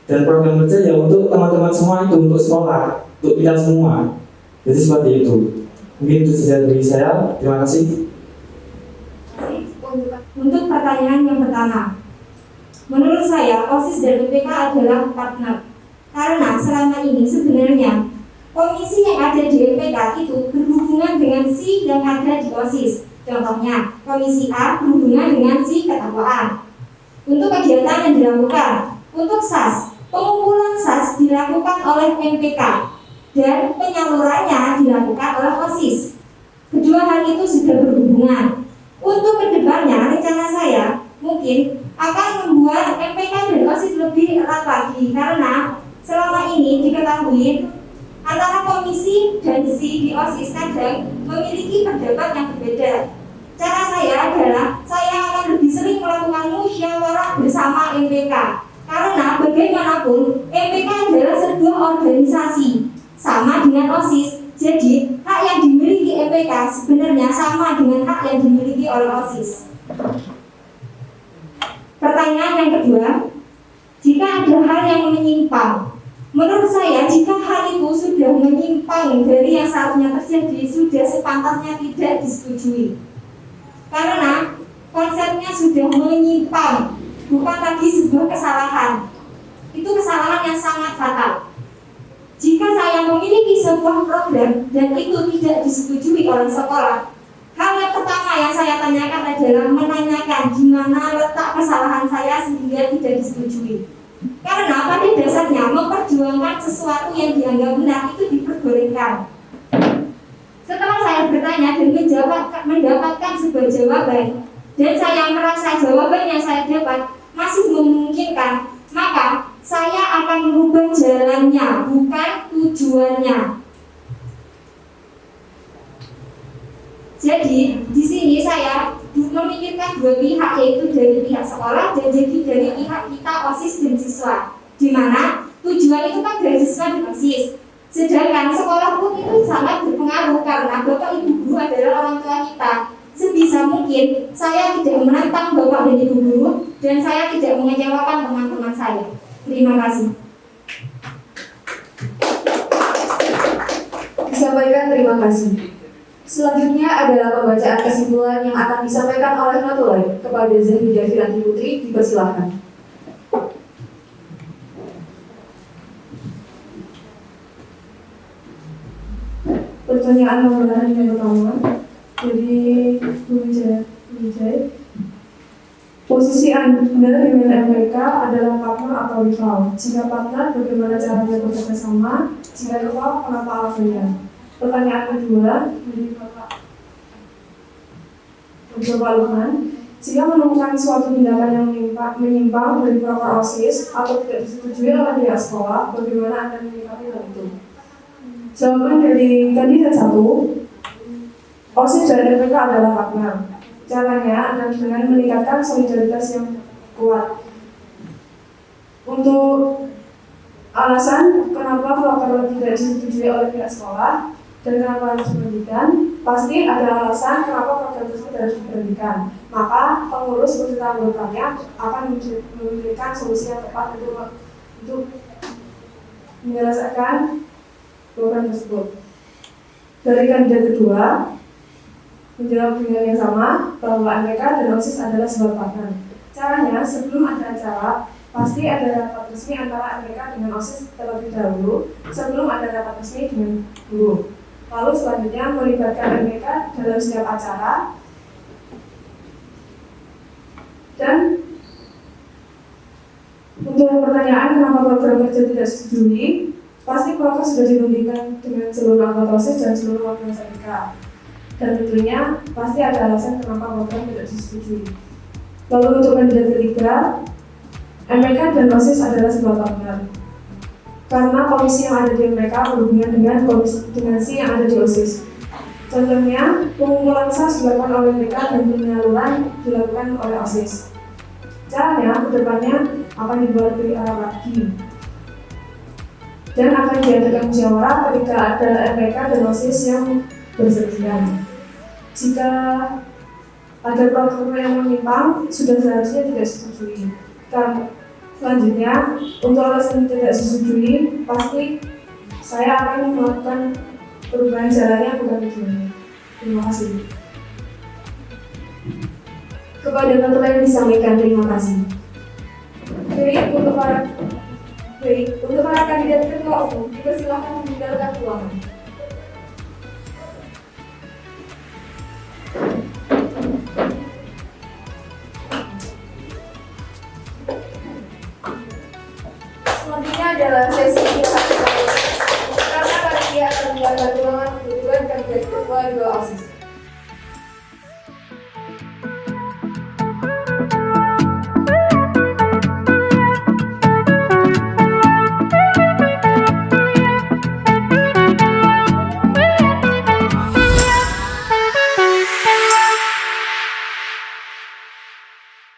Dan program kerja ya untuk teman-teman semua itu, untuk sekolah, untuk kita semua. Jadi seperti itu. Mungkin itu saja dari saya. Terima kasih. Untuk pertanyaan yang pertama, menurut saya OSIS dan MPK adalah partner. Karena selama ini sebenarnya komisi yang ada di MPK itu berhubungan dengan si yang ada di OSIS. Contohnya, komisi A berhubungan dengan si ketakwaaan. Untuk kegiatan yang dilakukan, untuk SAS, pengumpulan SAS dilakukan oleh MPK dan penyalurannya dilakukan oleh OSIS. Kedua hal itu sudah berhubungan. Untuk kedepannya, rencana saya mungkin akan membuat MPK dan OSIS lebih erat lagi, karena selama ini diketahui antara komisi dan si di OSIS kadang memiliki pendapat yang berbeda. Cara saya adalah saya akan lebih sering melakukan musyawarah bersama MPK, karena bagaimanapun MPK adalah sebuah organisasi sama dengan OSIS. Jadi hak yang dimiliki MPK sebenarnya sama dengan hak yang dimiliki oleh OSIS. Pertanyaan yang kedua, jika ada hal yang menyimpang, menurut saya jika hal itu sudah menyimpang dari yang seharusnya terjadi, sudah sepantasnya tidak disetujui. Karena konsepnya sudah menyimpang, bukan lagi sebuah kesalahan. Itu kesalahan yang sangat fatal. Jika saya memiliki sebuah program dan itu tidak disetujui oleh sekolah, hal yang pertama yang saya tanyakan adalah menanyakan di mana letak kesalahan saya sehingga tidak disetujui. Karena pada dasarnya memperjuangkan sesuatu yang dianggap benar itu diperbolehkan. Setelah saya bertanya dan mendapatkan sebuah jawaban, dan saya merasa jawaban yang saya dapat masih memungkinkan, maka saya akan merubah jalannya, bukan tujuannya. Jadi di sini saya memikirkan dua pihak, yaitu dari pihak sekolah dan jadi dari pihak kita OSIS dan siswa. Di mana tujuan itu kan dari siswa dan OSIS. Sedangkan sekolah pun itu sangat berpengaruh karena bapak ibu guru adalah orang tua kita. Sebisa mungkin saya tidak menentang bapak dan ibu guru dan saya tidak mengecewakan teman-teman saya. Terima kasih. Disampaikan terima kasih. Selanjutnya adalah pembacaan kesimpulan yang akan disampaikan oleh Natulai kepada Zahidah Firanti Putri. Dipersilahkan. Pertanyaan nomor yang pertama dari Wijay. Posisi Anda dengan MPK adalah partner atau rival? Jika partner, bagaimana caranya bekerja sama? Jika rival, kenapa alasannya? Pertanyaan kedua dari Bapak Lukman. Jika menemukan suatu tindakan yang menyimpang dari proker OSIS atau tidak disetujui oleh pihak sekolah, bagaimana Anda menyikapi hal itu? Jawaban dari kandidat 1, OSIS dan MPK adalah partner. Caranya adalah dengan meningkatkan solidaritas yang kuat. Untuk alasan kenapa proker tidak disetujui oleh pihak sekolah dan kenapa harus diberhentikan, pasti ada alasan kenapa program tersebut harus diberhentikan. Maka pengurus beserta anggotanya akan memberikan solusi yang tepat untuk menyelesaikan program tersebut. Dari kandidat kedua menjawab dengan yang sama bahwa MPK dan OSIS adalah sebuah partner. Caranya, sebelum ada acara, pasti ada rapat resmi antara MPK dengan OSIS terlebih dahulu sebelum ada rapat resmi dengan guru. Lalu selanjutnya melibatkan MPK dalam setiap acara dan untuk pertanyaan kenapa program kerja tidak disetujui, pasti proses sudah dibandingkan dengan seluruh anggota OSIS dan seluruh wakil MPK. Dan tentunya pasti ada alasan kenapa program tidak disetujui. Lalu untuk kandidat ketiga, MPK dan OSIS adalah sebuah partner. Karena komisi yang ada di MPK berhubungan dengan si yang ada di OSIS. Contohnya, pengumpulan SAS dilakukan oleh MPK dan penyaluran dilakukan oleh OSIS. Caranya, kedepannya akan dibuat lebih lagi. Dan akan diadakan musyawarah ketika ada MPK dan OSIS yang bersedia. Jika ada program yang menyimpang, sudah seharusnya tidak disetujui. Dan selanjutnya, untuk alasan tidak disetujui, pasti saya akan melakukan perubahan jalannya bukan tujuannya. Terima kasih. Kepada Natulai disampaikan terima kasih. Untuk para kandidat ketua umum, dipersilakan meninggalkan ruangan. Selanjutnya adalah sesi karena panitia akan meninggalkan ruangan kebetulan kandidat ketua 2 OSIS.